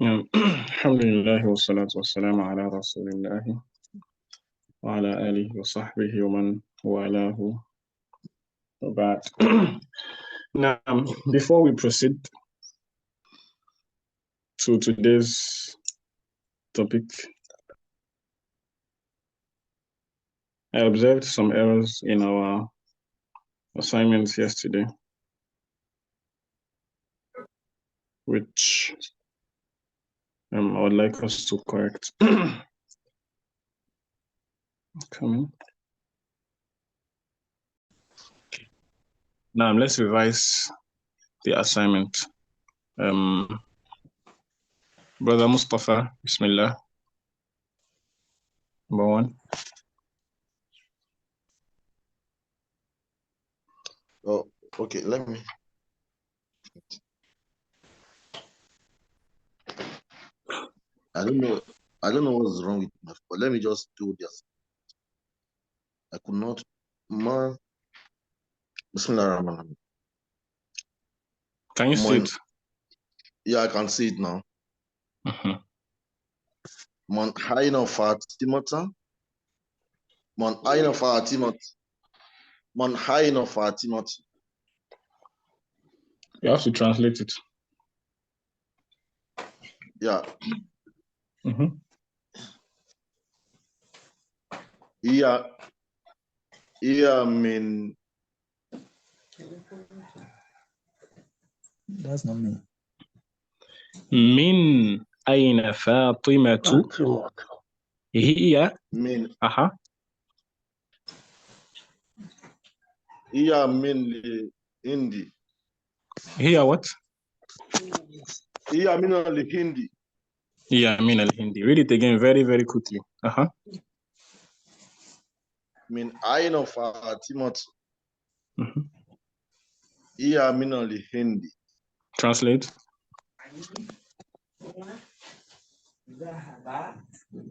الحمد لله والصلاة والسلام على رسول الله وعلى آله وصحبه ومن والاه وبعد. Now, before we proceed to today's topic, I observed some errors in our assignments yesterday, which I would like us to correct. Coming. Now, let's revise the assignment. Brother Mustafa, Bismillah. Number one. Oh, okay. Let me. I don't know what's wrong with my phone, but let me just do this. I could not. Bismillah. Can you see it? Yeah, I can see it now. Man Aina Fatimata. Man Aina Fatimat. Man Aina Fatimat. You have to translate it. Yeah. Yeah. Mean. That's not me. من أين فاطمة هي من هي من الهندي. هي what؟ هي من الهندي. هي من الهندي. Read it again very very quickly. من أين فاطمة هي من الهندي. Translate.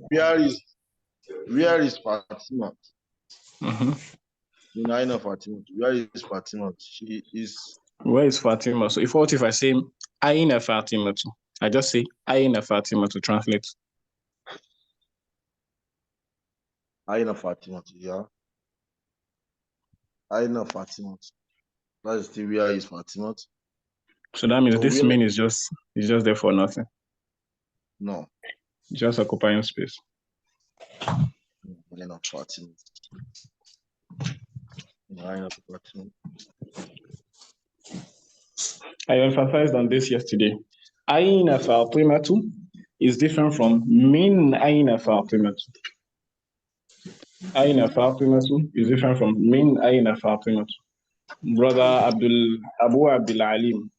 Where is Fatima? In Aina Fatima. Where is Fatima? She is. Where is Fatima? So what if I say Aina Fatima? I just say Aina Fatima to translate. Aina Fatima, yeah. Aina Fatima. That is the where is Fatima. So that means this mean is just there for nothing. No. Just occupying space. Aina Fatima. Aina Fatima. I emphasized on this yesterday. Aina Fatimatu is different from Min Aina Fatimatu. Aina Fatimatu is different from Min Aina Fatimatu. Brother Abu Abdul Alim.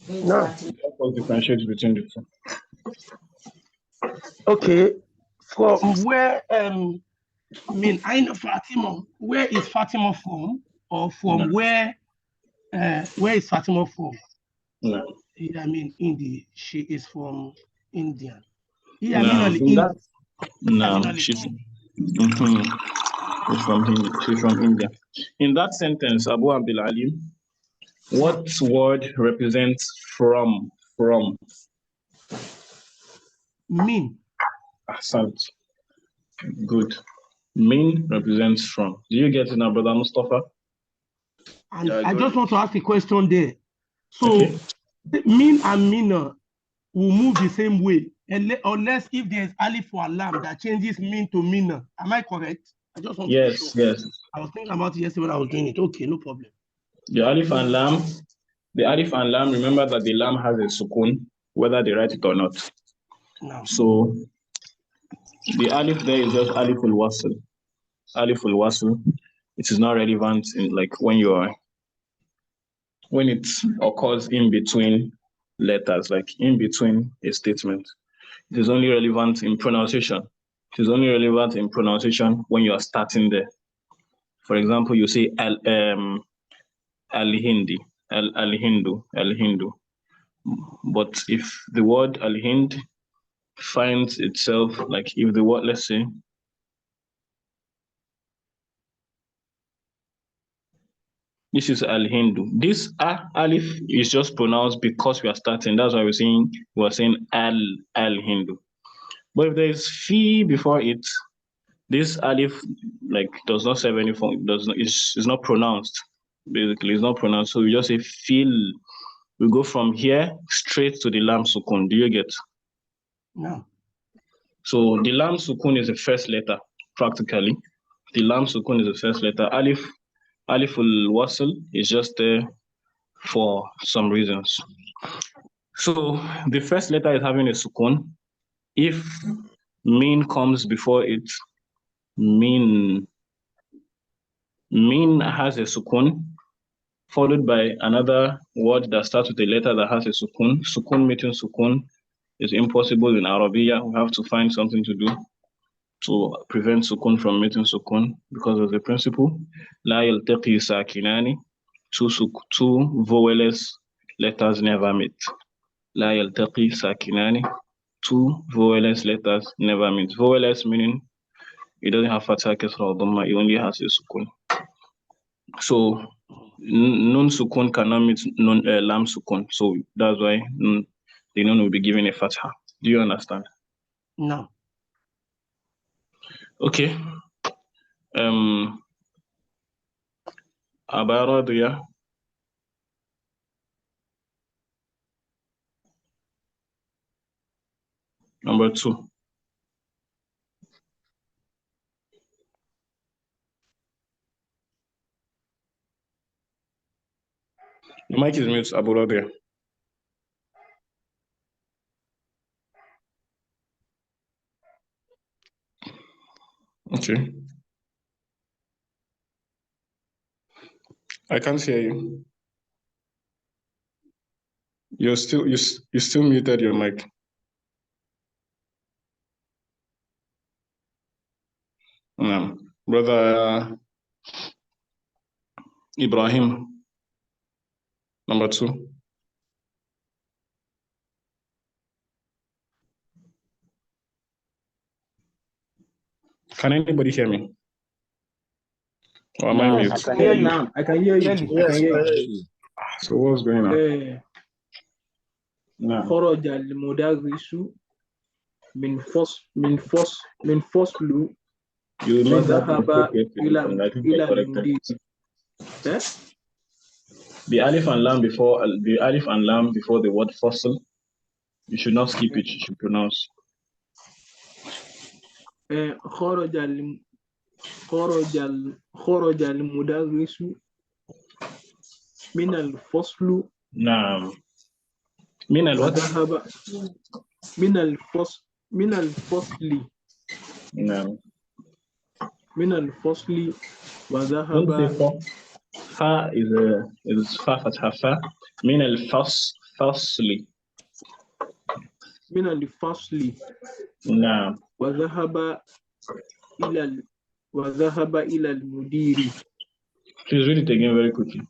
No. Help us differentiate between the two. Okay. From where Min Aina Fatima, where is Fatima from? Or from where is Fatima from? No. I mean India. She is from India. Yeah, no, she's from India. In that sentence, Abu Abdul Alim, what word represents from? Min. Ahsant. Good. Min represents from. Do you get it now, Brother Mustafa? And yeah, I just want to ask a question there. So, Min and Mina will move the same way, unless if there's alif or lam that changes Min to Mina. Am I correct? I just want to be sure. Yes. I was thinking about it yesterday when I was doing it. Okay, no problem. The alif and lam, remember that the lam has a sukun, whether they write it or not. No. So the alif there is just alif al-wasl. Alif al-wasl. It is not relevant in when it occurs in between letters, like in between a statement. It is only relevant in pronunciation. It is only relevant in pronunciation when you are starting there. For example, you say al-Hindi, al-Hindu. But if the word al-Hind finds itself, like if the word, let's say, if the word al-Hind finds itself in between, let's say, al-Hind, al-Hindu, al-Hindu, but if the word al-Hind finds itself, like if the word, let's say, if the word al-Hind finds itself in between, let's say, al-Hindu, al-Hindu, al-Hindu, but if the word al-Hind finds itself, like if the word, let's say, This is al-Hindu. This alif is just pronounced because we are starting. That's why we're saying al-Hindu. But if there is fi before it, this alif does not serve any function. It's not pronounced. Basically, it's not pronounced. So we just say fil. We go from here straight to the lam sukun. Do you get? No. So the lam sukun is the first letter, practically. The lam sukun is the first letter. Alif al-wasl is just there for some reasons. So the first letter is having a sukun. If min comes before it, min has a sukun, followed by another word that starts with a letter that has a sukun. Sukun meeting sukun is impossible in Arabiya. We have to find something to do to prevent sukun from meeting sukun because of the principle. La yaltaqi sakinani. Two vowelless letters never meet. La yaltaqi sakinani. Two vowelless letters never meet. Vowelless meaning it doesn't have fatha, kasra, or dhamma. It only has a sukun. So nun sukun cannot meet lam sukun. So that's why the nun will be given a fatha. Do you understand? No. Okay. Abaradiya. Number 2. The mic is mute, Abaradiya. Okay. I can't hear you. You still muted your mic. Brother Ibrahim, number 2. Can anybody hear me? Or am I mute? I can hear you now. I can hear you. Yes, I hear you. So what's going on? خرج المدرس من فصل وذهب إلى المدير. The alif and lam before the word fasl, you should not skip it. You should pronounce. خرج المدرس من الفصل. نعم. من الوقت. وذهب من الفصل. نعم. من الفصل وذهب. fa is fa fatha fa. من الفصل. من الفصل. نعم. وذهب إلى المدير. Please read it again very quickly.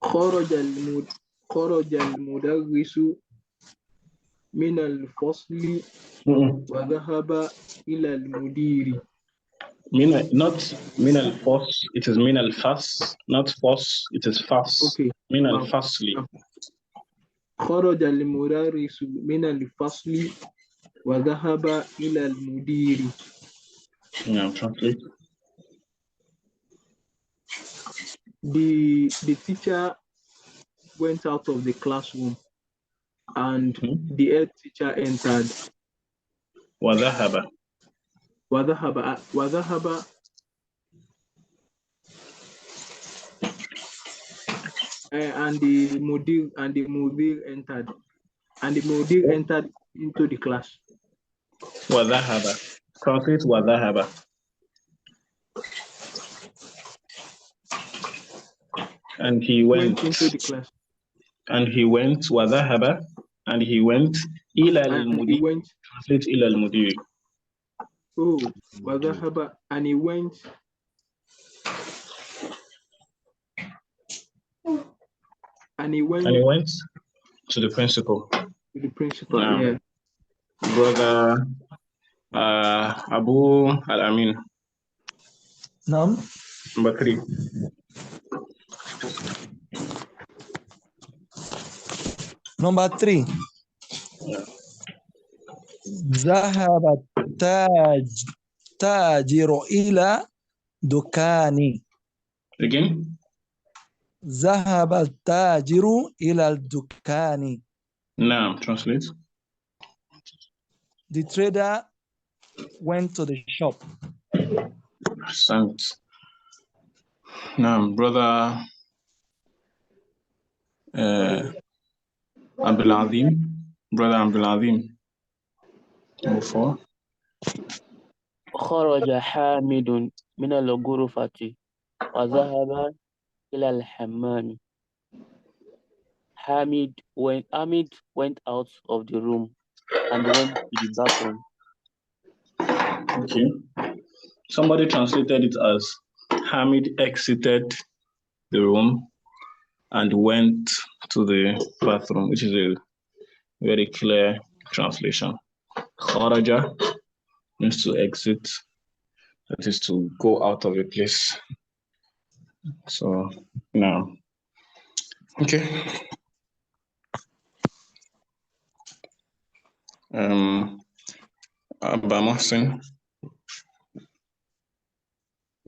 خرج المدرس من الفصل وذهب إلى المدير. Not min al fas, it is min al fas, not fas, it is fas. Okay. Min al fasli. خرج المدرس من الفصل وذهب إلى المدير. Yeah, translate. The teacher went out of the classroom and the head teacher entered. وذهب. And the mudir entered. And the mudir entered into the class. وذهب. Translate وذهب. And he went into the class. And he went وذهب. And he went إلى المدير. Translate إلى المدير. Oh, وذهب. And he went. And he went to the principal. To the principal, yeah. Brother Abu Al-Amin. Naam. Number 3. Number 3. ذهب التاجر إلى دكاني. Again. ذهب التاجر إلى الدكان. Now, translate. The trader went to the shop. Thanks. Now, brother Abdul-Azim. Brother Abdul-Azim. Number 4. خرج حامد من الغرفة وذهب إلى الحمام. Hamid went out of the room and went to the bathroom. Okay. Somebody translated it as Hamid exited the room and went to the bathroom, which is a very clear translation. Kharaja means to exit, that is to go out of a place. So now, okay. Abba Mohsin.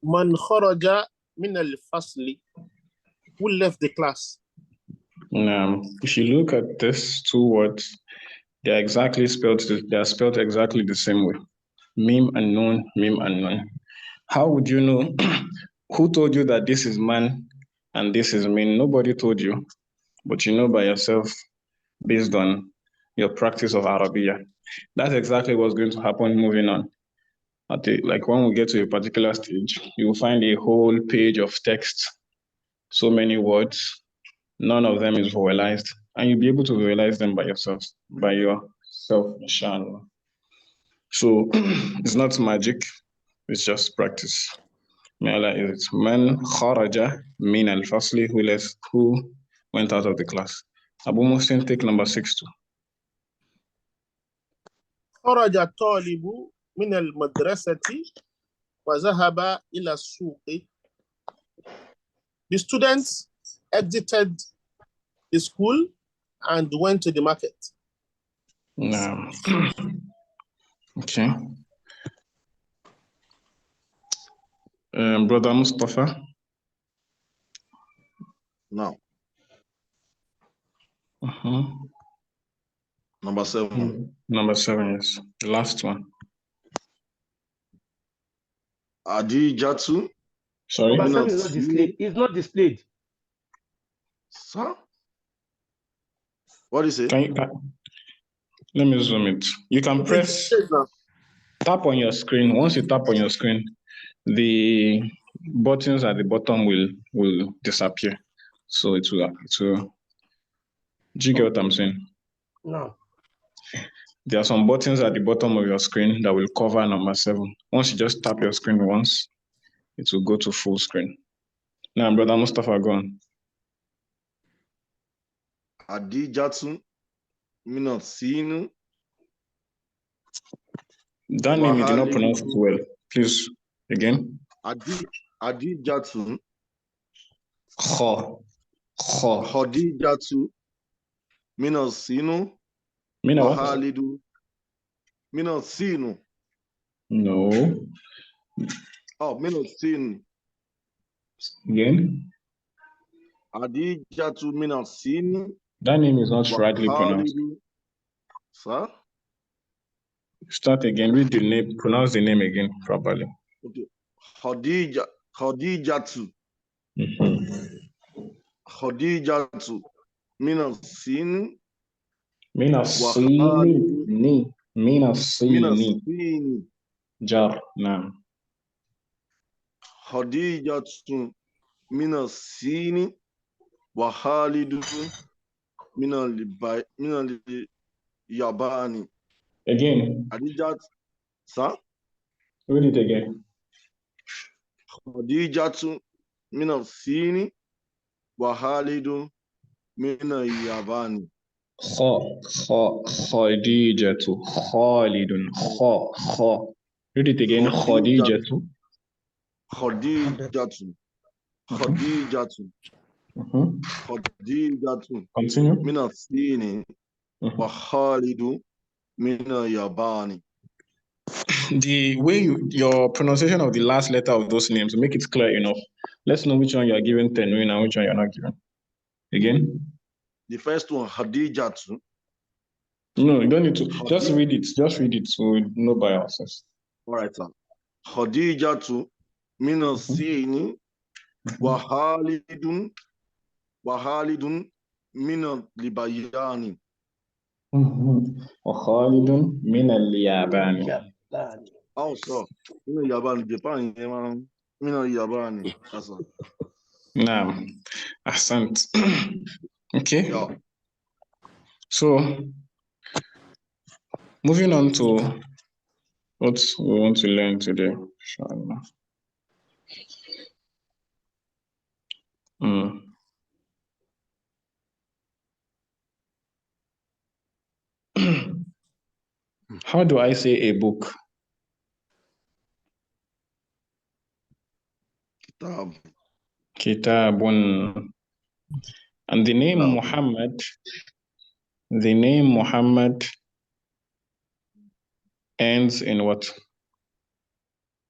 Man kharaja min al-fasli, who left the class. Now, if you look at these 2 words, they are spelled exactly the same way. Mim and nun, mim and nun. How would you know? Who told you that this is man and this is min? Nobody told you, but you know by yourself based on your practice of Arabiya. That's exactly what's going to happen moving on. Like when we get to a particular stage, you will find a whole page of text, so many words, none of them is vowelized, and you'll be able to vowelize them by yourself, inshallah. So it's not magic, it's just practice. May Allah is it. Man kharaja min al-fasli, who went out of the class. Abu Muslim, take number 6 too. خرج الطالب من المدرسة وذهب إلى السوق. The students exited the school and went to the market. No. Okay. Brother Mustafa. Now. Number 7. Number 7, yes. The last one. Adijatu. Sorry? Number 7 is not displayed. It's not displayed. Sir? What is it? Let me zoom it. You can press, tap on your screen. Once you tap on your screen, the buttons at the bottom will disappear. So it will. Do you get what I'm saying? No. There are some buttons at the bottom of your screen that will cover number 7. Once you just tap your screen once, it will go to full screen. Now, Brother Mustafa, go on. Adijatu minat sinu. That name you did not pronounce it well. Please, again. Adijatu. Khadijatu. Minat sinu. Wahalidu. Minat sinu. No. Oh, minat sinu. Again. Adijatu minat sinu. That name is not rightly pronounced. Sir? Start again. Read the name. Pronounce the name again properly. Okay. Khadijatu. Khadijatu. Minasini. Minasini. Jar. Naam. Khadijatu. Minasini. Wa Khalidu. Minal Yabani. Again. Khadijat. Sir? Read it again. Khadijatu minasini wa Khalidu minal Yabani. Khadijatu. Khalidun. Read it again. Khadijatu. Khadijatu. Khadijatu Continue. min al-Sini wa Khalidu min al-Yabani. The way your pronunciation of the last letter of those names, make it clear enough. Let's know which one you are giving Tenwin and which one you're not giving. Again? The first one, Khadijatu. No, you don't need to. Just read it. Just read it so we know by ourselves. All right, sir. Khadijatu min al-Sini wa Khalidun min al-Libayani. وخالد من اليابان. Also, min al-Yabani, Japan, min al-Yabani. That's all. Naam. Ahsant. Okay. Yeah. So, moving on to what we want to learn today, inshallah. How do I say a book? Kitabun. And the name Muhammad ends in what?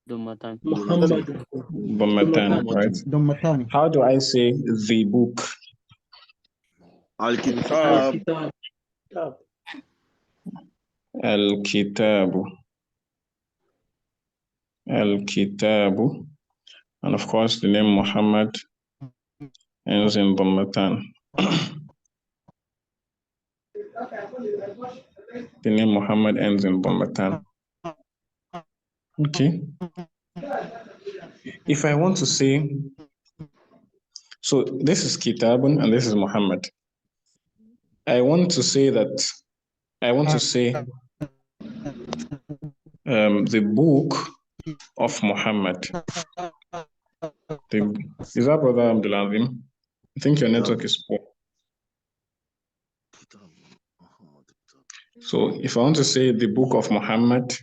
Dummatan. Dummatan, right? Dummatan. How do I say the book? Al-Kitab. Al-Kitabu. Al-Kitabu. And of course, the name Muhammad ends in Dummatan. The name Muhammad ends in Dummatan. Okay. If I want to say, so this is Kitabun and this is Muhammad. I want to say the book of Muhammad. Is that Brother Abdulazim? I think your network is poor. So if I want to say the book of Muhammad,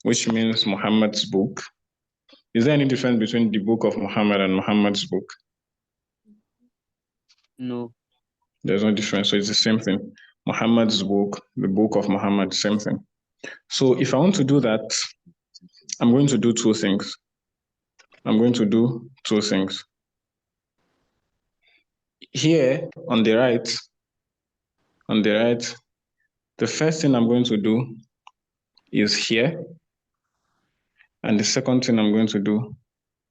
which means Muhammad's book, is there any difference between the book of Muhammad and Muhammad's book? No. There's no difference. So it's the same thing. Muhammad's book, the book of Muhammad, same thing. So if I want to do that, I'm going to do two things. Here on the right, the first thing I'm going to do is here. And the second thing I'm going to do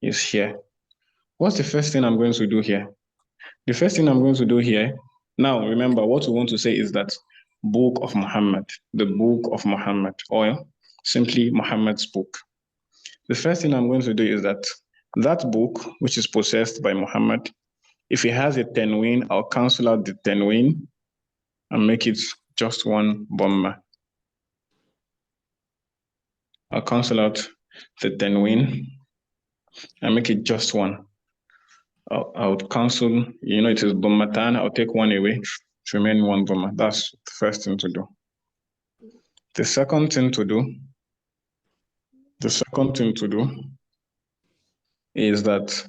is here. What's the first thing I'm going to do here? The first thing I'm going to do here, now remember what we want to say is that book of Muhammad, the book of Muhammad, or simply Muhammad's book. The first thing I'm going to do is that book, which is possessed by Muhammad, if it has a tenween, I'll cancel out the tenween and make it just one Dhamma. I'll cancel out the tenween and make it just one. I'll cancel, it is Dhammatan, I'll take one away to remain one Dhamma. That's the first thing to do. The second thing to do is that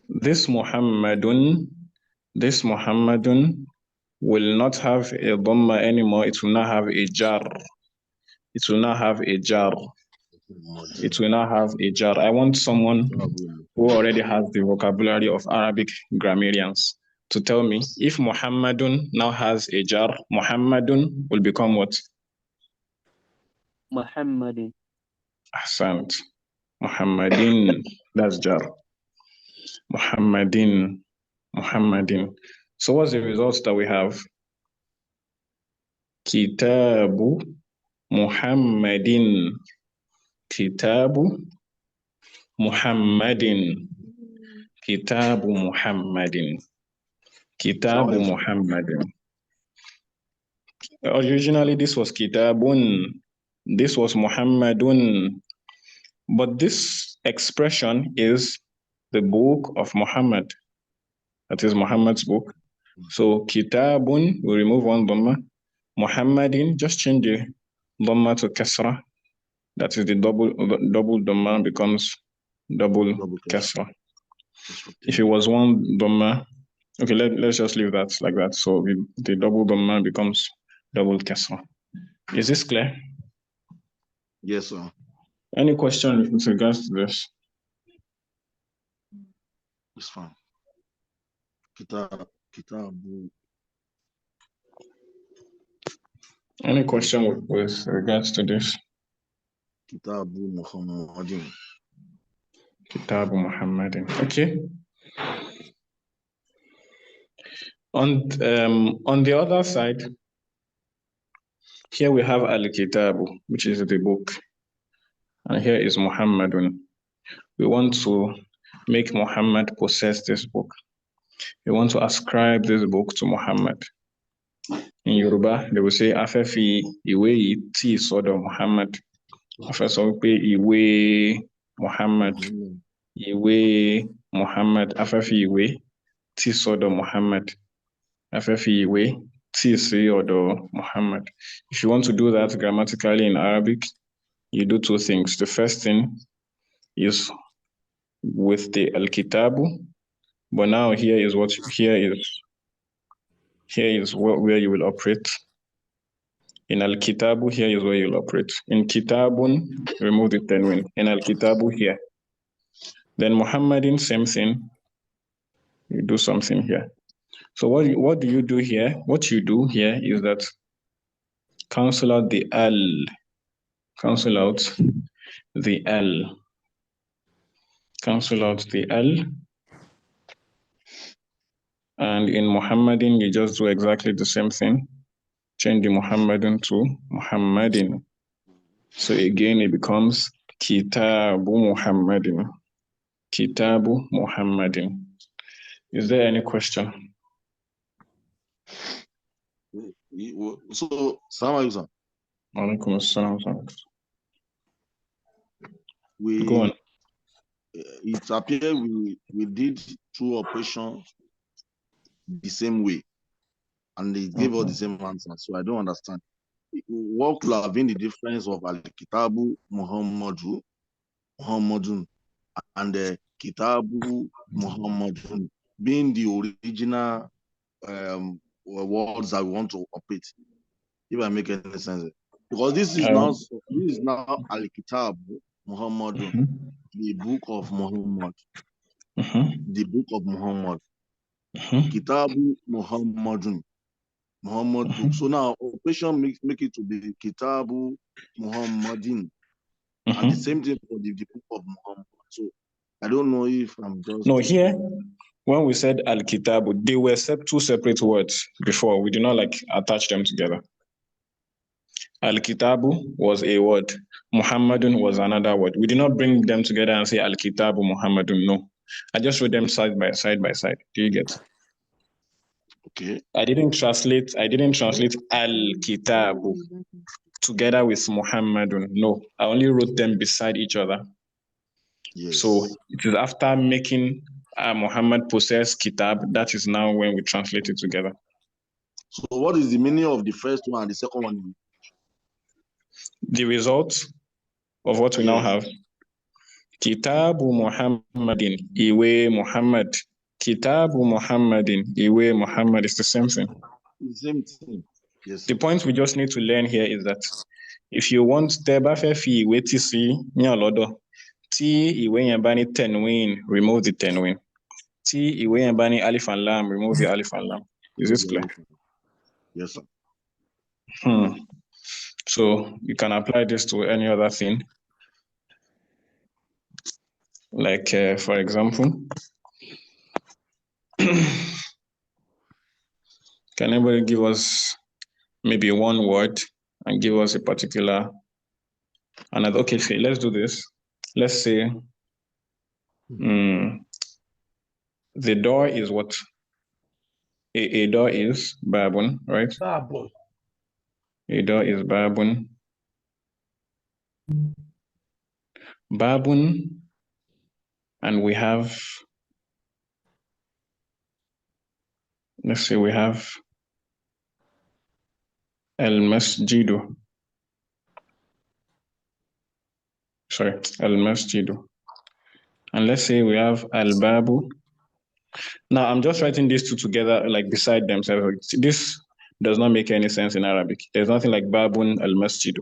this Muhammadun will not have a Dhamma anymore. It will not have a jar. I want someone who already has the vocabulary of Arabic grammarians to tell me if Muhammadun now has a jar, Muhammadun will become what? Muhammadin. Ahsant. Muhammadin, that's jar. Muhammadin. So what's the results that we have? Kitabu Muhammadin. Kitabu Muhammadin. Originally, this was Kitabun. This was Muhammadun. But this expression is the book of Muhammad. That is Muhammad's book. So Kitabun, we remove one Dhamma. Muhammadin, just change the Dhamma to Kasra. That is the double Dhamma becomes double Kasra. If it was one Dhamma, okay, let's just leave that like that. So the double Dhamma becomes double Kasra. Is this clear? Yes, sir. Any question with regards to this? It's fine. Kitabu. Any question with regards to this? Kitabu Muhammadin. Kitabu Muhammadin. Okay. On the other side, here we have Al-Kitabu, which is the book. And here is Muhammadun. We want to make Muhammad possess this book. We want to ascribe this book to Muhammad. In Yoruba, they will say, Afefi Iwe Ti Sodo Muhammad. Afeso pe Iwe Muhammad. Iwe Muhammad. Afefi Iwe Ti Sodo Muhammad. Afefi Iwe Ti Sodo Muhammad. If you want to do that grammatically in Arabic, you do two things. The first thing is with the Al-Kitabu, but now here is where you will operate. In Al-Kitabu, here is where you'll operate. In Kitabun, remove the tanwin. In Al-Kitabu, here. Then Muhammadin, same thing. You do something here. So what do you do here? What you do here is that cancel out the Al. Cancel out the L. Cancel out the L. And in Muhammadin, you just do exactly the same thing. Change the Muhammadin to Muhammadin. So again, it becomes Kitabu Muhammadin. Kitabu Muhammadin. Is there any question? So, Salam Alaikum assalam. Go on. It appears we did two operations the same way, and they gave us the same answer. So I don't understand. What could have been the difference of Al-Kitabu Muhammadun and the Kitabu Muhammadun being the original words that we want to operate? If I make any sense, because this is now Al-Kitabu Muhammadun, the book of Muhammad, the book of Muhammad, Kitabu Muhammadun. Muhammad book. So now operation make it to be Kitabu Muhammadin. And the same thing for the book of Muhammad. So I don't know if I'm just... No, here, when we said Al-Kitabu, they were two separate words before. We did not attach them together. Al-Kitabu was a word. Muhammadun was another word. We did not bring them together and say Al-Kitabu Muhammadun. No. I just wrote them side by side. Do you get? Okay. I didn't translate Al-Kitabu together with Muhammadun. No, I only wrote them beside each other. Yes. So it is after making Muhammad possess Kitab, that is now when we translate it together. So what is the meaning of the first one and the second one? The result of what we now have. Kitabu Muhammadin, Iwe Muhammad. Kitabu Muhammadin, Iwe Muhammad is the same thing. The same thing. Yes. The point we just need to learn here is that if you want Teba Fefi Iwe TC, Nyalodo, T Iwe Yambani Tenwin, remove the Tenwin. T Iwe Yambani Alif and Lam, remove the Alif and Lam. Is this clear? Yes, sir. So you can apply this to any other thing. Like, for example, can anybody give us maybe one word and give us a particular another? Okay, so let's do this. Let's say the door is what? A door is Babun, right? Babun. A door is Babun. Babun, and we have, let's say we have Al-Masjidu. Sorry, Al-Masjidu. And let's say we have Al-Babu Now I'm just writing these two together, like beside themselves. This does not make any sense in Arabic. There's nothing like babun al-masjidu.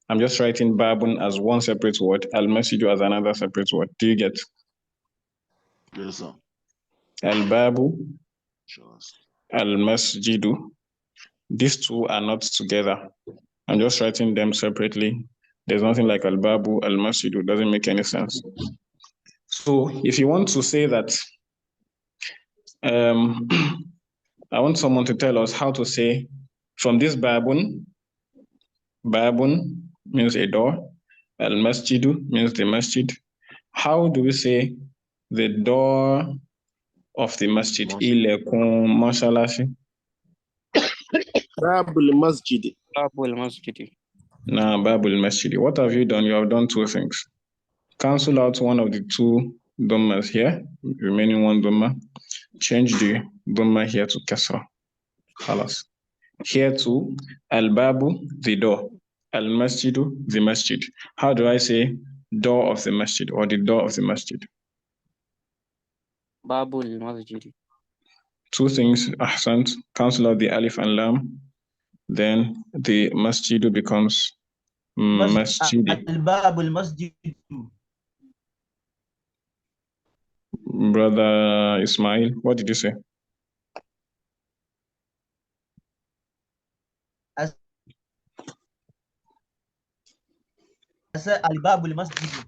I'm just writing babun as one separate word, al-masjidu as another separate word. Do you get? Yes, sir. Al-babu, Sure. al-masjidu. These two are not together. I'm just writing them separately. There's nothing like al-babu, al-masjidu. Doesn't make any sense. So if you want to say that, I want someone to tell us how to say from this babun. Babun means a door. Al-masjidu means the masjid. How do we say the door of the masjid? Ilekun mashalashi. Babul Masjid. Babul Masjid. Nah, Babul Masjid. What have you done? You have done two things. Cancel out one of the two dhammas here, remaining one dhamma. Change the dhamma here to kasra. Khalas. Here to al-babu, the door. Al-masjidu, the masjid. How do I say door of the masjid or the door of the masjid? Babul Masjid. Two things, ahsant. Cancel out the alif and lam. Then the masjidu becomes masjidi. Al-Babul Masjid. Brother Ismail, what did you say? I said Al-Babul Masjid.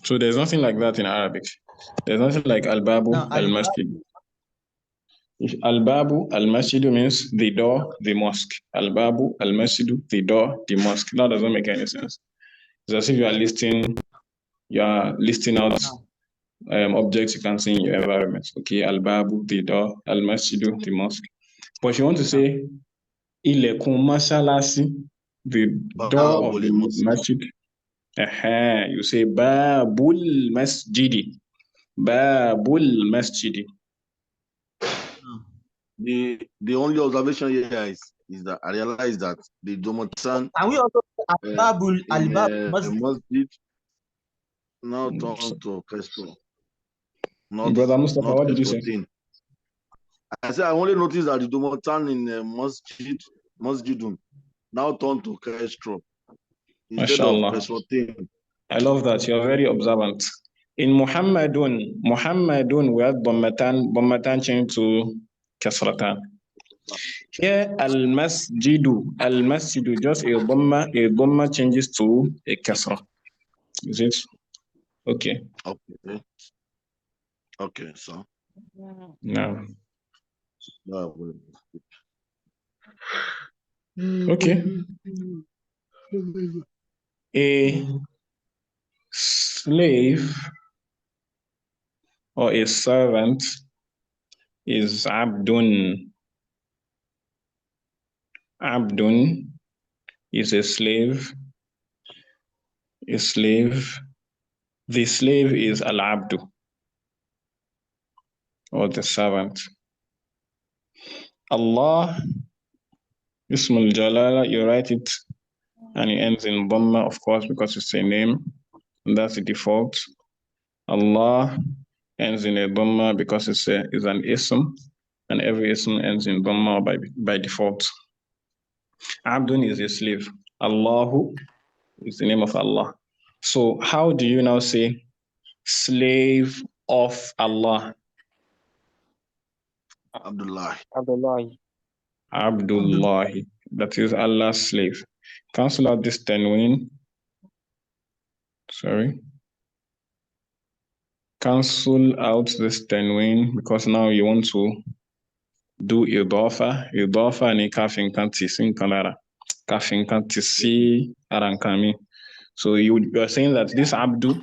So there's nothing like that in Arabic. There's nothing like al-babu, No, al-masjid. Al-babu, al-masjidu means the door, the mosque. Al-babu, al-masjidu, the door, the mosque. That doesn't make any sense. It's as if you are listing out objects you can see in your environment. Okay, al-babu, the door, al-masjidu, the mosque. But if you want to say ilekun masalasi, the door of the masjid, you say babul masjidi. Babul masjidi. The only observation here is that I realize that the Domatan and we also Al-Babul Masjid now turn to Kesto. Brother Mustafa, what did you say? I said I only noticed that the Domatan in Masjidun now turn to Kesto instead of Kestotin. I love that. You're very observant. In Muhammadun, we have Dhammatan changed to Kasratan. Here, al-masjidu, just a dhamma changes to a kasra. Is it? Okay. Okay, so. No. Okay. A slave or a servant is abdun. Abdun is a slave. The slave is al-abdu, or the servant. Allah, Ismul Jalala, you write it and it ends in Dhamma, of course, because it's a name, and that's the default. Allah ends in a Dhamma because it's an ism, and every ism ends in Dhamma by default. Abdun is a slave. Allahu is the name of Allah. So how do you now say slave of Allah? Abdullah. That is Allah's slave. Cancel out this tanween. Sorry. Cancel out this tanween because now you want to do idafa. Idafa ni kafin kanti sin kanara. Kafin kanti si arankami. So you are saying that this Abdu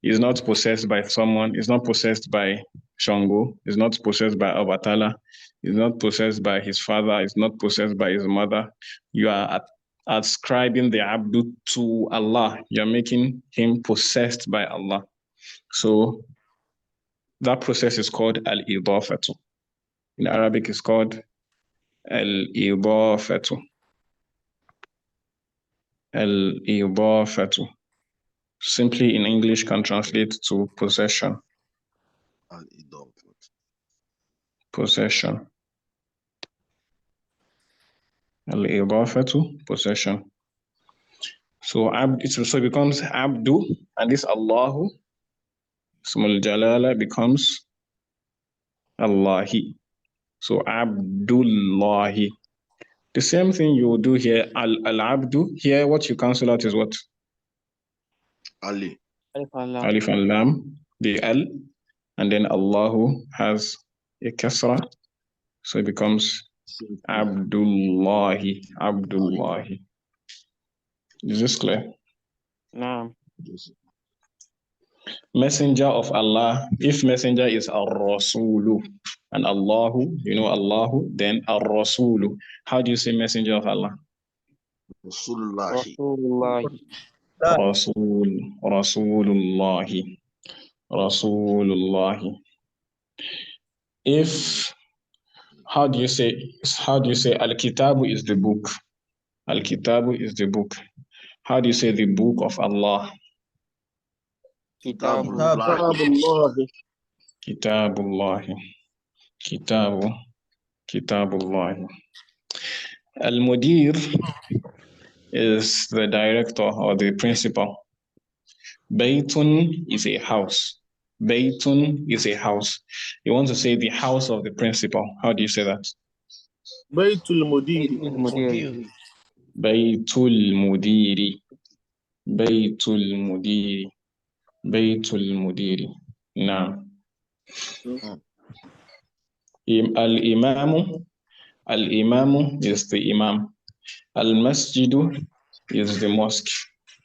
is not possessed by someone, is not possessed by Shango, is not possessed by Obatala, is not possessed by his father, is not possessed by his mother. You are ascribing the Abdu to Allah. You're making him possessed by Allah. So that process is called al-idafatu. In Arabic, it's called al-idafatu. Al-idafatu. Simply in English can translate to possession. الإضافة. Possession. الإضافة, possession. So it becomes Abdu, and this Allahu, Ismul Jalala, becomes Allahi. So Abdullahi. The same thing you will do here, Al-Abdu. Here, what you cancel out is what? Ali. Alif and Lam, the Al, and then Allahu has a Kasra. So it becomes Abdullahi. Abdullahi. Is this clear? No. Messenger of Allah. If messenger is Ar-Rasulu and Allahu, you know Allahu, then Ar-Rasulu. How do you say messenger of Allah? Rasulullahi. Rasulullahi. Rasulullahi. If how do you say Al-Kitabu is the book? Al-Kitabu is the book. How do you say the book of Allah? Kitabullahi. Kitabullahi. Kitabullahi. Al-Mudir is the director or the principal. Baytun is a house. Baytun is a house. You want to say the house of the principal. How do you say that? Baytul Mudiri. Baytul Mudiri. Baytul Mudiri. Baytul Mudiri. Now, Al-Imamu. Al-Imamu is the Imam. Al-Masjidu is the mosque.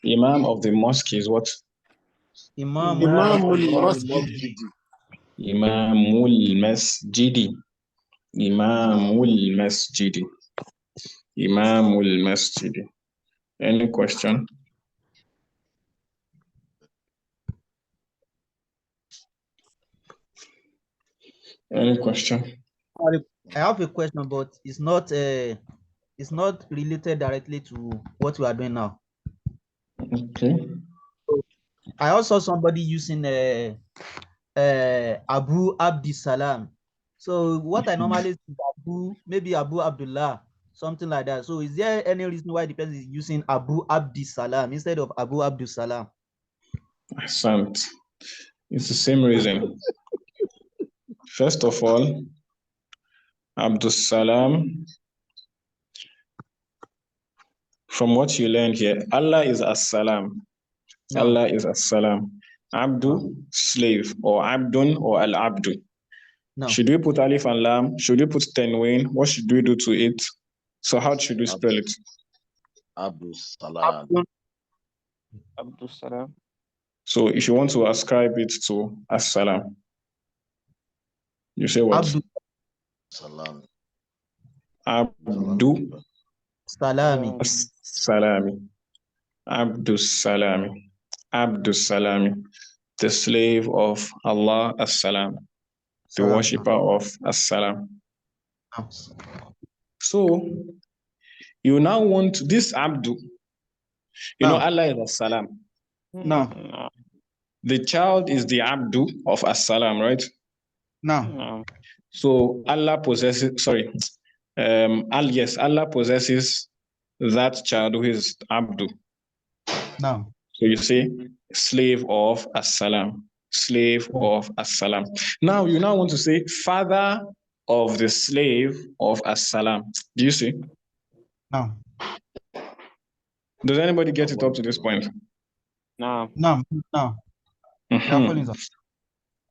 Imam of the mosque is what? Imamul Masjid. Imamul Masjidi. Imamul Masjidi. Imamul Masjidi. Any question? Any question? I have a question, but it's not related directly to what we are doing now. Okay. I also saw somebody using Abu Abdisalam. So what I normally see maybe Abu Abdullah, something like that. So is there any reason why the person is using Abu Abdisalam instead of Abu Abdusalam? Excellent. It's the same reason. First of all, Abdussalam, from what you learned here, Allah is As-Salam. No. Allah is As-Salam. Abdu, slave, or Abdun, or Al-Abdu. No. Should we put Alif and Lam? Should we put Tenwin? What should we do to it? So how should we spell it? Abdussalam. Abdussalam. So if you want to ascribe it to As-Salam, you say what? Salam. Abdu Salami. Salami. Abdus Salami. Abdus Salami. The slave of Allah As-Salam. The worshipper of As-Salam. So you now want this Abdu. You know Allah is As-Salam. No. The child is the Abdu of As-Salam, right? No. So Allah possesses, Allah possesses that child who is Abdu. No. So you say slave of As-Salam. Slave of As-Salam. Now you want to say father of the slave of As-Salam. Do you see? No. Does anybody get it up to this point? No.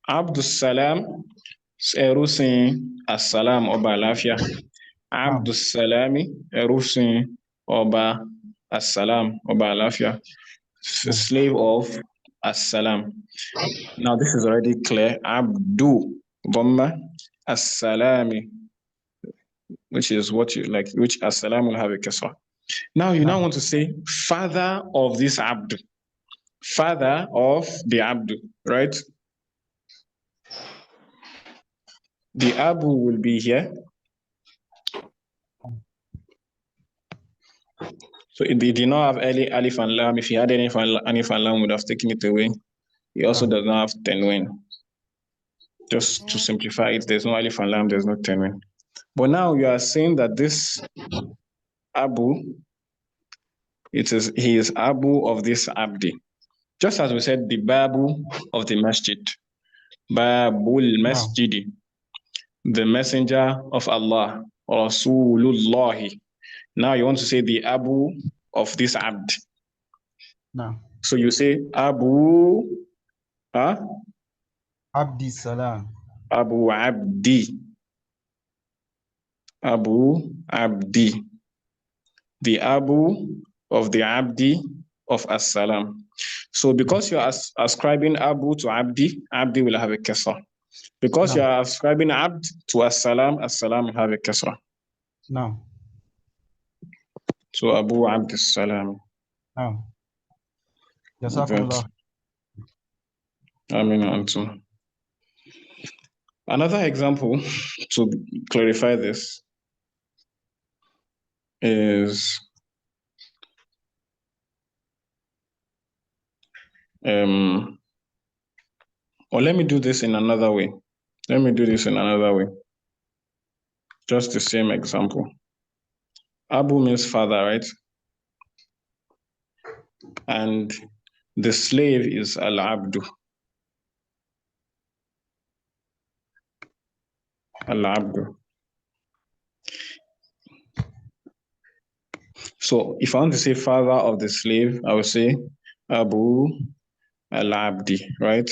Abdus Salam, Erusin As-Salam Oba Lafia. Abdus Salami, Erusin Oba As-Salam Oba Lafia. Slave of As-Salam. Now this is already clear. Abdu Dhamma As-Salami, which is what you like, which As-Salam will have a kasra. Now you now want to say father of this Abdu. Father of the Abdu, right? The Abu will be here. So it did not have any Alif and Lam. If he had any Alif and Lam, would have taken it away. He also does not have Tenwin. Just to simplify it, there's no alif and lam, there's no tenwin. But now you are saying that this Abu, he is Abu of this Abdi. Just as we said, the Babu of the Masjid. Babul Masjidi. The messenger of Allah. Rasulullah. Now you want to say the Abu of this Abd. No. So you say Abu Abdi Salam. Abu Abdi. Abu Abdi. The Abu of the Abdi of As-Salam. So because you are ascribing Abu to Abdi, Abdi will have a kasra. Because you are ascribing Abd to As-Salam, As-Salam will have a kasra. No. So Abu Abd As-Salam. No. Jazakumullah. Amin antum. Another example to clarify this is or let me do this in another way. Just the same example. Abu means father, right? And the slave is Al-Abdu. Al-Abdu. So if I want to say father of the slave, I will say Abu Al-Abdi, right?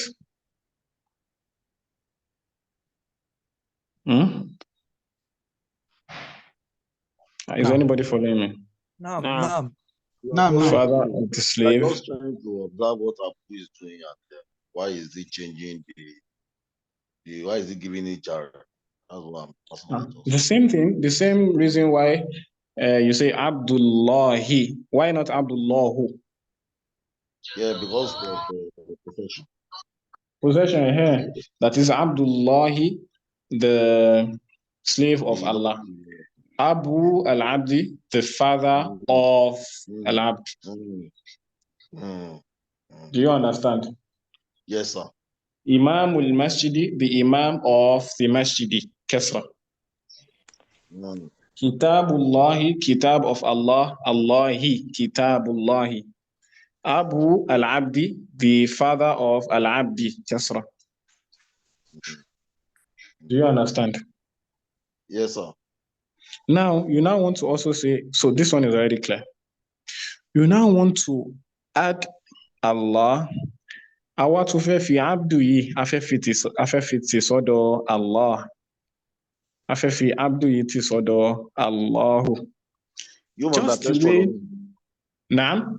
Is anybody following me? No. Father of the slave. I'm just trying to observe what Abu is doing and why is he changing why is he giving it jar? That's what I'm asking. The same thing, the same reason why you say Abdullahi. Why not Abdullahu? Yeah, because the possession. Possession here. That is Abdullahi, the slave of Allah. Abu al-Abdi, the father of al-Abd. Do you understand? Yes, sir. Imam al-Masjidi, the Imam of the Masjidi, Kasra. Kitabullahi, Kitab of Allah, Allahi, Kitabullahi. Abu al-Abdi, the father of al-Abdi, Kasra. Do you understand? Yes, sir. Now, you now want to also say, so this one is already clear. You now want to add Allah. Awa to fe fi abdu yi afẹ́fi sọ́dọ̀ Allah. Afẹ́fi abdu yi ti sọ́dọ̀ Allahu. Just the way. Naam.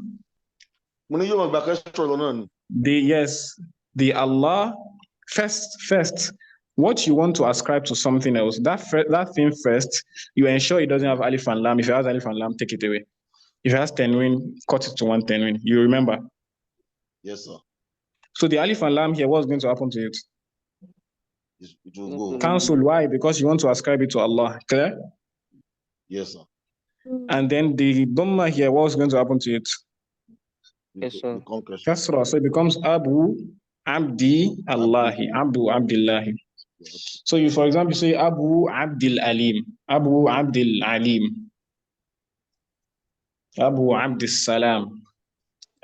The Allah first. What you want to ascribe to something else, that thing first, you ensure it doesn't have alif and lam. If it has alif and lam, take it away. If it has tenwin, cut it to one tenwin. You remember? Yes, sir. So the alif and lam here, what's going to happen to it? It will go. Cancel. Why? Because you want to ascribe it to Allah. Clear? Yes, sir. And then the dhamma here, what's going to happen to it? Yes, sir. Kasra. So it becomes Abu Abdi Allahi. Abu Abdillahi. So you, for example, say Abu Abdil Alim. Abu Abdil Alim. Abu Abdil Salam.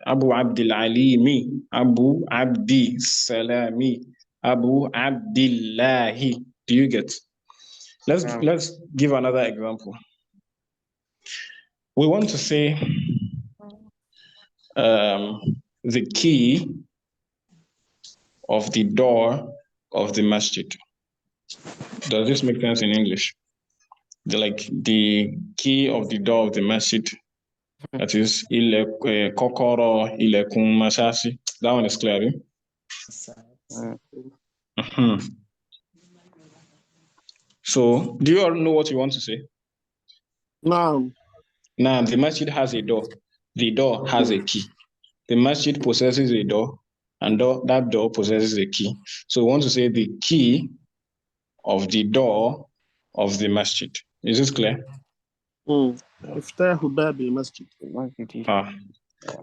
Abu Abdil Alimi. Abu Abdi Salami. Abu Abdillahi. Do you get? Let's give another example. We want to say the key of the door of the masjid. Does this make sense in English? The key of the door of the masjid. That is kokoro ilekun masasi. That one is clear. So, do you all know what you want to say? No. Now, the masjid has a door. The door has a key. The masjid possesses a door, and that door possesses a key. So, we want to say the key of the door of the masjid. Is this clear? Iftahu bab al-masjid.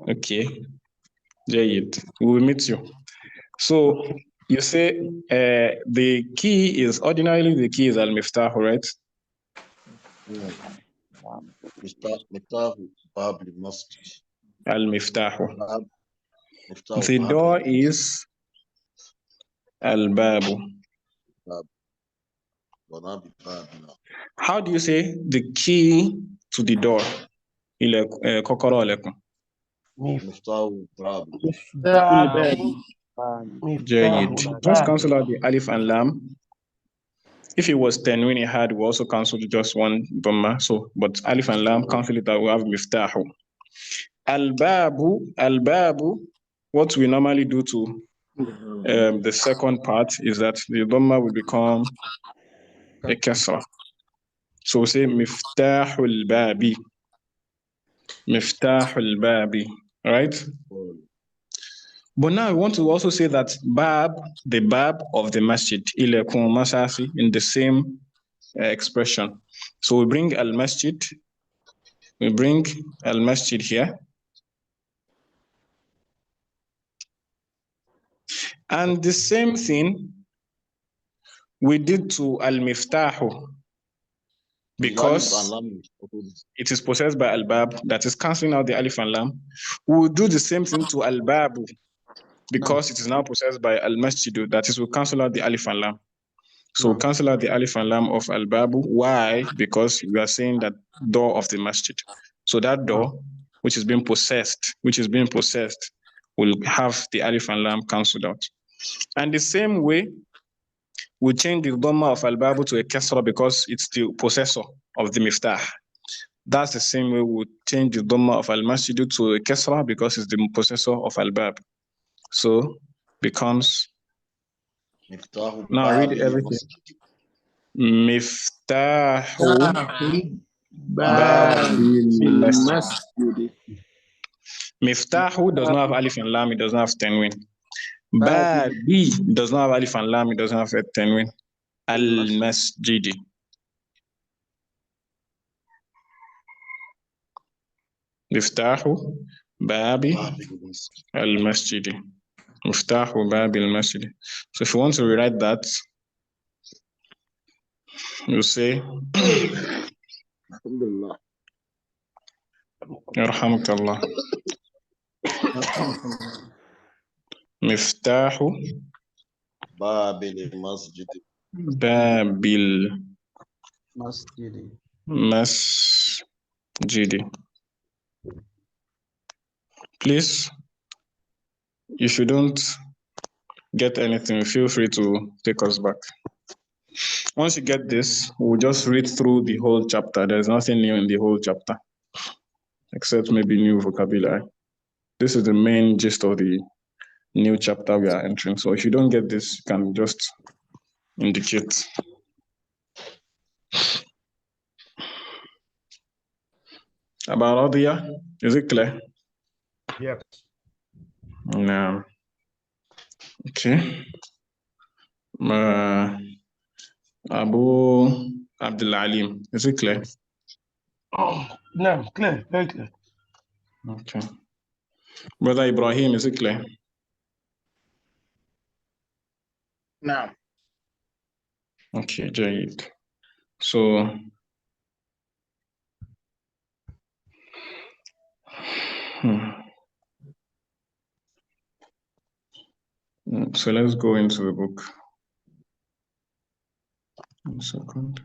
Okay. Jayid. We will meet you. So, You say the key is ordinarily the key is al-miftah, right? مفتاح باب المسجد. Al-miftah. مفتاح The باب door المسجد. is al-babu. How do you say the key to the door? Kokoro alaikum. مفتاح باب. Just cancel out the alif and lam. If it was tenwin it had, we also cancel just one dhamma. So, but alif and lam cancel it out. We have miftahu. Al-babu. What we normally do to the second part is that the dhamma will become a kasra. So we say miftahul babi. Miftahul babi. Right? But now I want to also say that bab, the bab of the masjid, in the same expression. So we bring al-masjid here. And the same thing we did to al-miftahu, because it is possessed by al-bab, that is cancelling out the alif and lam. We will do the same thing to al-babu, because it is now possessed by al-masjidu, that is, we cancel out the alif and lam. So we cancel out the alif and lam of al-babu. Why? Because we are saying that door of the masjid. So that door, which is being possessed, will have the alif and lam cancelled out. And the same way, we change the dhamma of al-babu to a kasra because it's the possessor of the miftah. That's the same way we change the dhamma of al-masjidu to a kasra because it's the possessor of al-bab. So becomes. Now read everything. Miftahu babil masjid. Miftahu does not have alif and lam, it does not have tenwin. Babi does not have alif and lam, it doesn't have a tenwin. Al-masjidi. Miftahu babi al-masjidi. Miftahu babi al-masjidi. So if you want to rewrite that, you say يرحمك الله. مفتاح باب المسجد. باب المسجد. Please, if you don't get anything, feel free to take us back. Once you get this, we'll just read through the whole chapter. There's nothing new in the whole chapter, except maybe new vocabulary. This is the main gist of the new chapter we are entering. So if you don't get this, you can just indicate. About Adia, is it clear? Yes. No. Okay. Abu Abdul Alim, is it clear? Oh, no, clear, very clear. Okay. Brother Ibrahim, is it clear? No. Okay, Jayid. So, so let's go into the book. 1 second.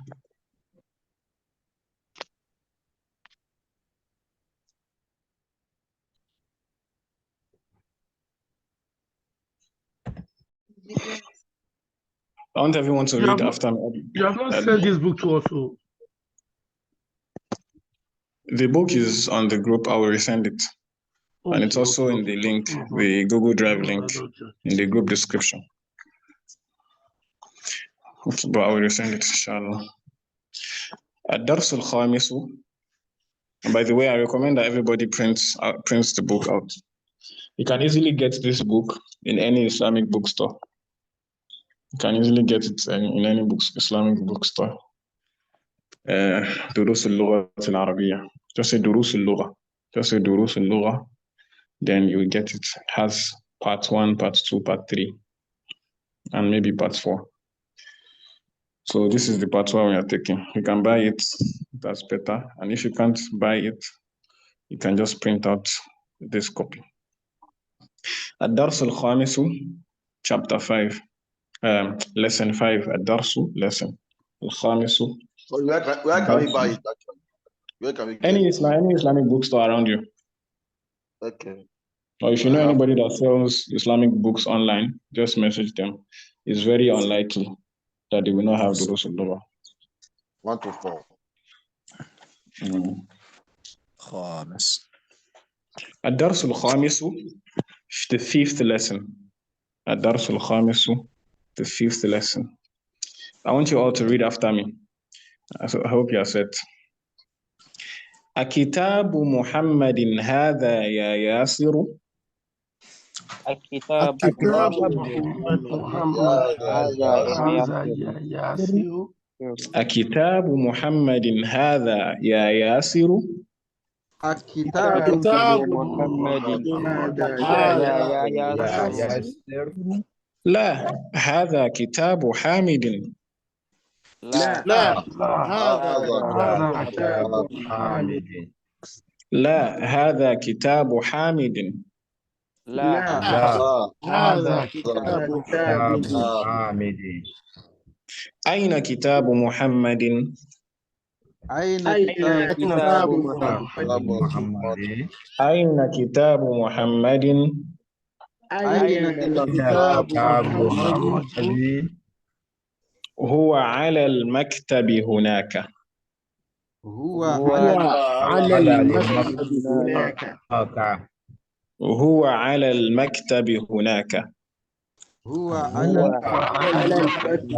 I want everyone to read after me. You have not sent this book to us. So. The book is on the group. I will resend it. Okay, and it's also in the link, the Google Drive link in the group description. Okay, but I will resend it, inshallah. الدرس الخامس. By the way, I recommend that everybody prints the book out. You can easily get this book in any Islamic bookstore. You can easily get it in any Islamic bookstore. دروس اللغة العربية. Just say دروس اللغة. Just say دروس اللغة. Then you will get it. It has part 1, part 2, part 3. and maybe part 4. So this is the part 1 we are taking. You can buy it, that's better. And if you can't buy it, you can just print out this copy. الدرس الخامس chapter 5 lesson 5 الدرس lesson الخامس. So where can we buy it actually? Where can we get any it? Islamic bookstore around you. Okay. Or if you know anybody that sells Islamic books online, just message them. It's very unlikely that they will not have the Rasulullah. 1 to 4. خامس. الدرس الخامس, the 5th lesson. الدرس الخامس, the 5th lesson. I want you all to read after me. I hope you are set. أكتاب محمد هذا يا ياسر؟ الكتاب محمد هذا هذا يا ياسر. أكتاب محمد هذا يا ياسر؟ كتاب محمد هذا يا ياسر. لا، هذا كتاب حامد. لا هذا كتاب حامد. لا، هذا كتاب حامد. هذا كتاب حامد. أين كتاب محمد؟ أين كتاب محمد. أين كتاب محمد؟ كتاب محمد. هو على المكتب هناك. هو على المكتب هناك. هو على المكتب هناك. هو على المكتب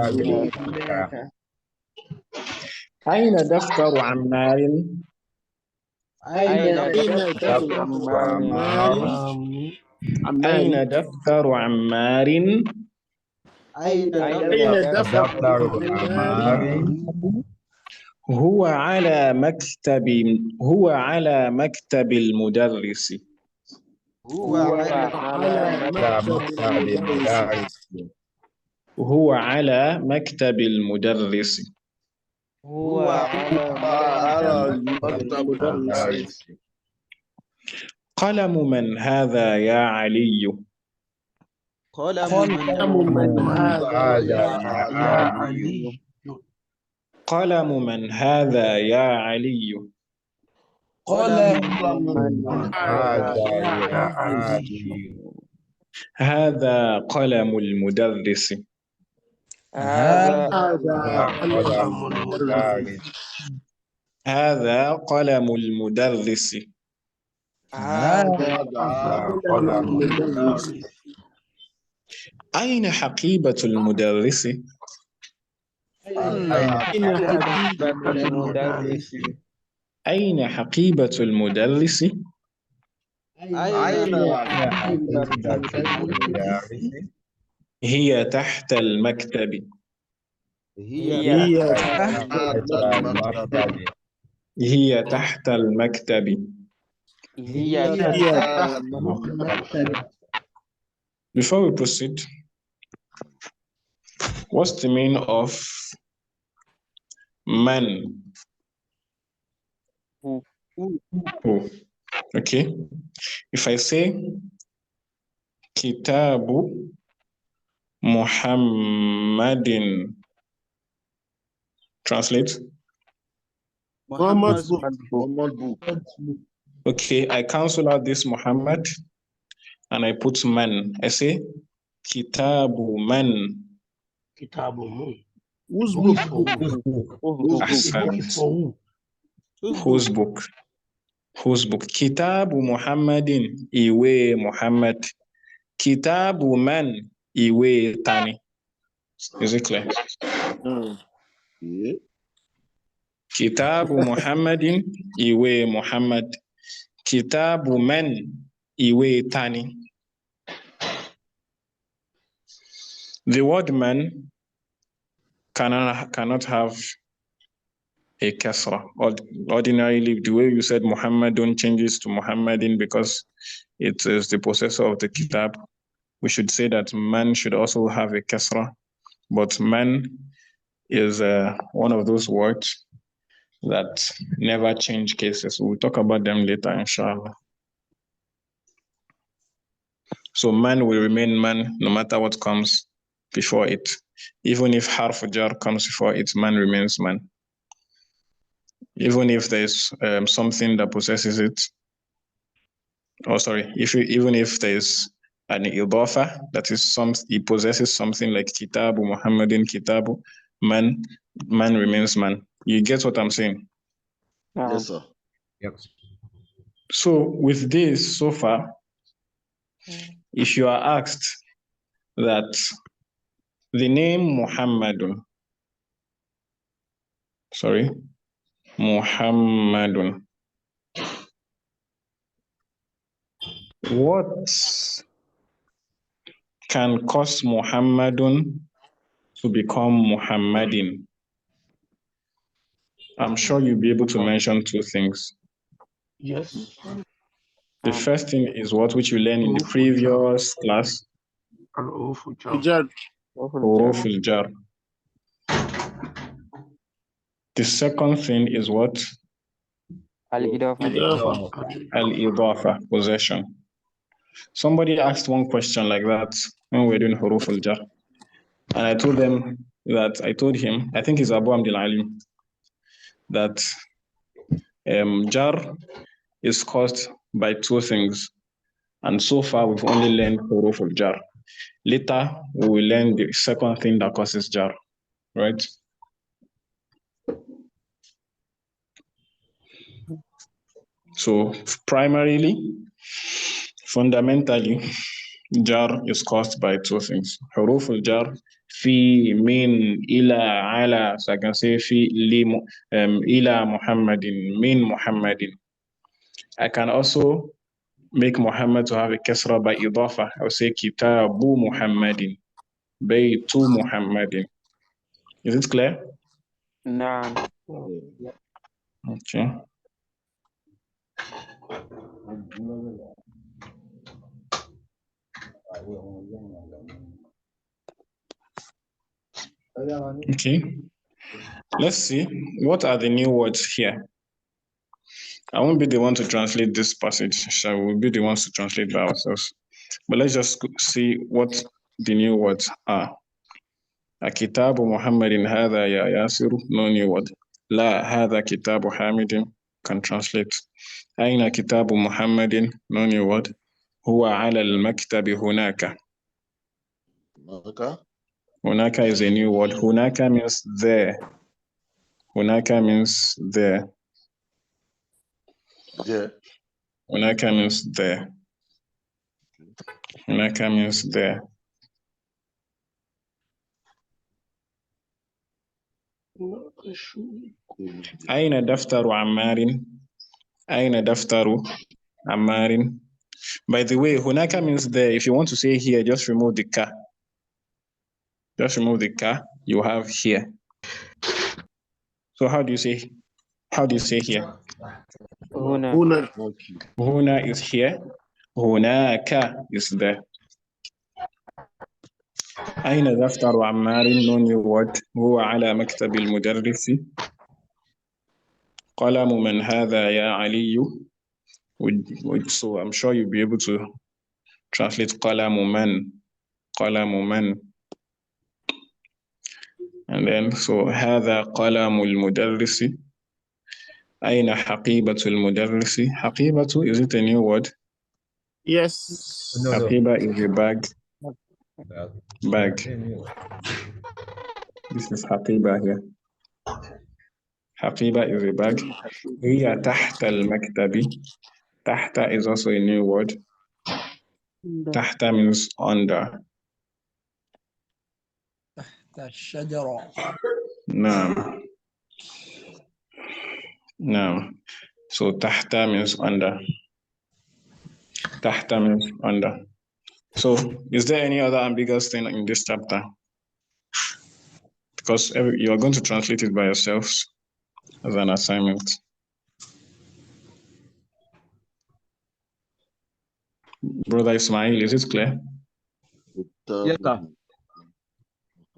هناك. أين دفتر عمار؟ أين دفتر عمار؟ أين دفتر عمار؟ أين دفتر عمار؟ هو على مكتب المدرس. هو على مكتب المدرس. هو على مكتب المدرس. هو على مكتب المدرس. قلم من هذا يا علي؟ قلم من هذا يا علي. قلم من هذا يا علي؟ قلم من هذا يا علي. هذا قلم المدرس. هذا قلم المدرس. هذا قلم المدرس. هذا قلم المدرس. أين حقيبة المدرس؟ أين حقيبة المدرس؟ أين حقيبة المدرس؟ أين حقيبة المدرس؟ هي تحت المكتب. هي تحت المكتب. هي تحت المكتب. هي تحت المكتب. Before we proceed, what's the meaning of man? Who? Okay. If I say Kitabu Muhammadin, translate. Muhammad's book. Okay, I cancel out this Muhammad and I put man. I say Kitabu man. Kitabu man. Whose book? Whose book? Whose book? Kitabu Muhammadin, Iwe Muhammad. Kitabu man, Iwe Tani. Is it clear? Yeah. Kitabu Muhammadin, Iwe Muhammad. Kitabu man, Iwe Tani. The word man cannot have a kasra. Ordinarily, the way you said Muhammad, don't change it to Muhammadin because it is the possessor of the kitab. we should say that man should also have a kasra, but man is one of those words that never change cases. We'll talk about them later, inshallah. So man will remain man no matter what comes before it. Even if harf jar comes before it, man remains man. Even if there's something that possesses it, even if there's an idafa, that is it possesses something like kitabu, Muhammadin kitabu, man remains man. You get what I'm saying? Yes, sir. Yes. So with this so far, if you are asked that the name Muhammadun, what can cause Muhammadun to become Muhammadin? I'm sure you'll be able to mention two things. Yes. The first thing is which you learned in the previous class. Hujjar. Huruf al-jar. The second thing is what? الإضافة. Al-Idafa, possession. Somebody asked one question like that when we were doing Huruf al-jar. And I told him, I think it's Abu Abdul Alim, that jar is caused by two things. And so far, we've only learned Huruf al-jar. Later, we will learn the second thing that causes jar, right? So fundamentally, jar is caused by two things. Huruf al-jar, fi, min, ila, ala. So I can say fi, li, ila Muhammadin, min Muhammadin. I can also make Muhammad to have a kasra by idafa. I will say kitabu Muhammadin, baytu Muhammadin. Is it clear? نعم. Okay. Okay. Let's see. What are the new words here? I won't be the one to translate this passage. We'll be the ones to translate by ourselves. But let's just see what the new words are. كتاب محمد هذا يا ياسر, no new word. لا هذا كتاب حامد, can translate. أين كتاب محمد, no new word. هو على المكتب هناك. هناك is a new word. هناك means there. هناك means there. Yeah. هناك means there. هناك means there. أين دفتر عمار? أين دفتر عمار? By the way, هناك means there. If you want to say here, just remove the ka. Just remove the ka. You have here. So how do you say here? هنا. هنا is here. هناك is there. أين دفتر عمار? No new word. هو على مكتب المدرس. قلم من هذا يا علي. So I'm sure you'll be able to translate قلم من. قلم من. And then so هذا قلم المدرس. أين حقيبة المدرس? حقيبة, is it a new word? Yes. حقيبة is a bag. Bag. This is حقيبة here. حقيبة is a bag. هي تحت المكتب. تحت is also a new word. تحت means under. تحت الشجرة. نعم. So تحت means under. تحت means under. So is there any other ambiguous thing in this chapter? Because you are going to translate it by yourselves as an assignment. Brother Ismail, is it clear? Yes, sir.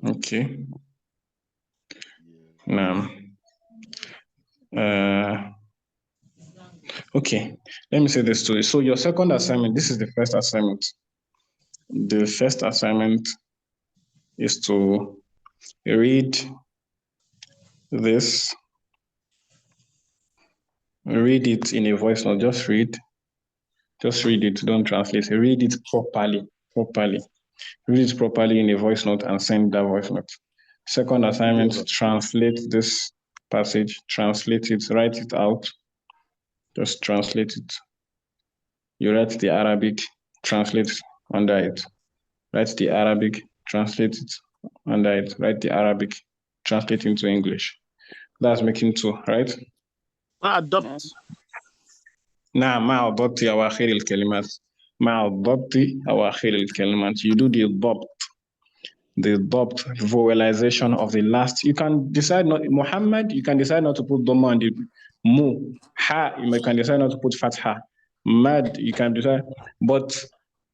Okay. Now, okay. Let me say this to you. So your second assignment, this is the first assignment. The first assignment is to read this. Read it in a voice note. Just read it. Don't translate. Read it properly. Read it properly in a voice note and send that voice note. Second assignment, translate this passage. Translate it. Write it out. Just translate it. You write the Arabic, translate under it. Write the Arabic, translate it under it. Write the Arabic, translate into English. That's making 2, right? Adopt. نعم مع ضبط أواخر الكلمات. مع ضبط أواخر الكلمات. You do the ضبط vowelization of the last. You can decide not Muhammad. You can decide not to put dhamma on the mu. Ha. You can decide not to put fatha. Mad. You can decide, but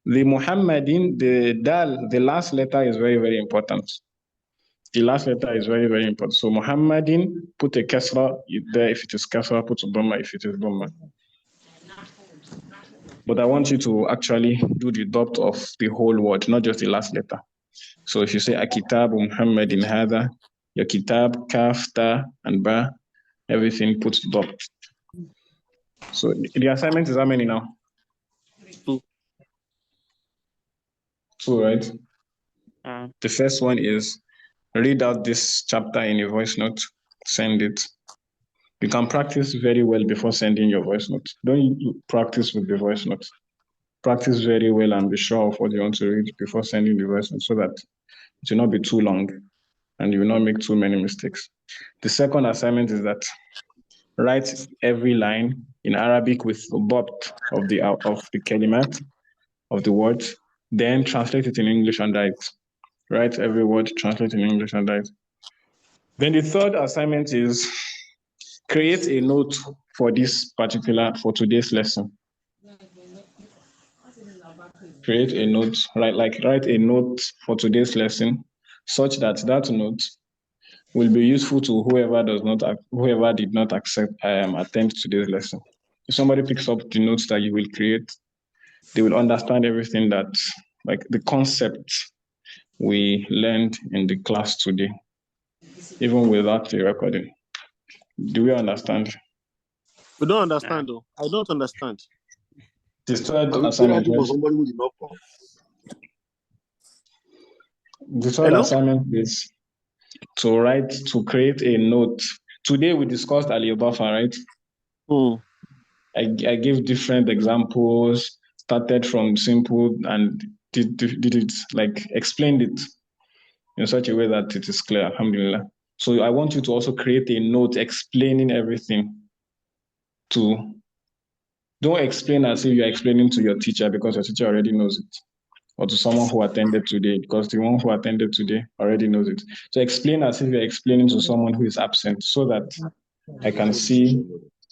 the Muhammadin, the dal, the last letter is very, very important. The last letter is very, very important. So Muhammadin, put a kasra there if it is kasra, put a dhamma if it is dhamma. But I want you to actually do the dot of the whole word, not just the last letter. So if you say Akitab Muhammadin Hada, your kitab, kaf, ta, and ba, everything puts dot. So the assignment is how many now? 2. 2, right? The first one is read out this chapter in a voice note, send it. You can practice very well before sending your voice note. Don't practice with the voice note. Practice very well and be sure of what you want to read before sending the voice note so that it will not be too long and you will not make too many mistakes. The second assignment is that write every line in Arabic with dabt of the kalimat, of the words, then translate it in English under it. Write every word, translate in English under it. Then the third assignment is create a note for today's lesson. Create a note, write a note for today's lesson such that that note will be useful to whoever did not attend today's lesson. If somebody picks up the notes that you will create, they will understand everything that, like the concept we learned in the class today, even without the recording. Do we understand? We don't understand though. I don't understand. The third assignment is to create a note. Today we discussed الإضافة, right? I gave different examples, started from simple and did it, like explained it in such a way that it is clear, alhamdulillah. So I want you to also create a note explaining everything. Don't explain as if you're explaining to your teacher because your teacher already knows it, or to someone who attended today because the one who attended today already knows it. So explain as if you're explaining to someone who is absent so that I can see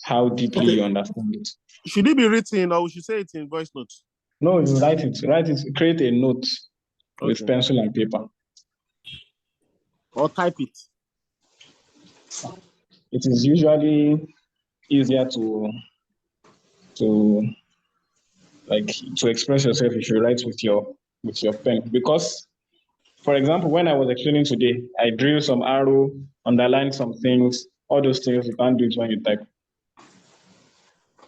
how deeply you understand it. Should it be written or we should say it in voice notes? No, you write it, create a note with pencil and paper. Or type it. It is usually easier to express yourself if you write with your pen. Because, for example, when I was explaining today, I drew some arrow, underlined some things, all those things you can't do it when you type.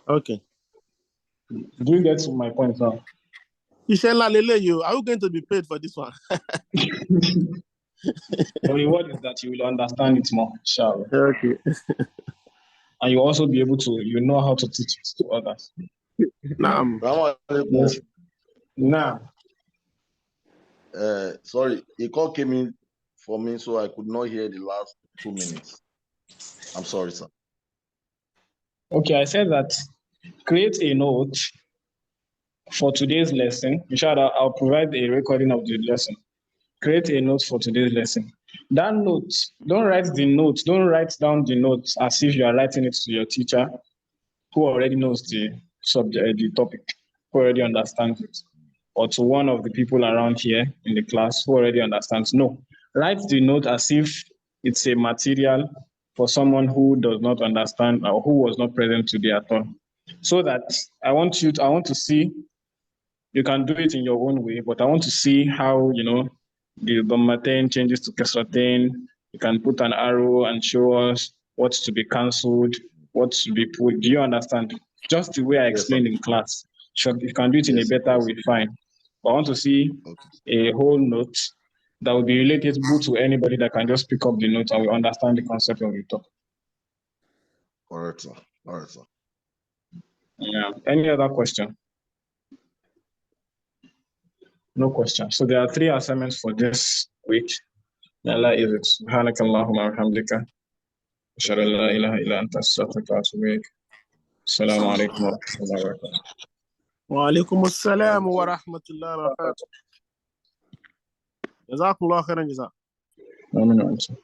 Okay. Do you get to my point now? Are you going to be paid for this one? The reward is that you will understand it more, inshallah. Okay. And you also be able to, know how to teach it to others. Yes. Now. Sorry, a call came in for me, so I could not hear the last 2 minutes. I'm sorry, sir. Okay, I said that create a note for today's lesson. Inshallah, I'll provide a recording of the lesson. Create a note for today's lesson. That note, don't write down the notes as if you are writing it to your teacher who already knows the subject, the topic, who already understands it. or to one of the people around here in the class who already understands. No, write the note as if it's a material for someone who does not understand or who was not present today at all. So that I want to see, you can do it in your own way, but I want to see how, the Dhammatain changes to Kasratain. You can put an arrow and show us what's to be cancelled, what's to be put. Do you understand? Just the way I explained in class. Sure, you can do it in a better way, fine. But I want to see a whole note that will be relatable to anybody that can just pick up the note and will understand the concept of the talk. All right, sir. All right, sir. Yeah. Any other question? No question. So there are 3 assignments for this week. Allah is it. Subhanakallahumma wa bihamdika. Ashhadu an la ilaha illa anta astaghfiruka wa atubu ilaik. Assalamu alaikum wa rahmatullahi wa barakatuh. Wa alaikum assalam wa rahmatullahi wa barakatuh. جزاكم الله خيرا جزاك. آمين وأنتم.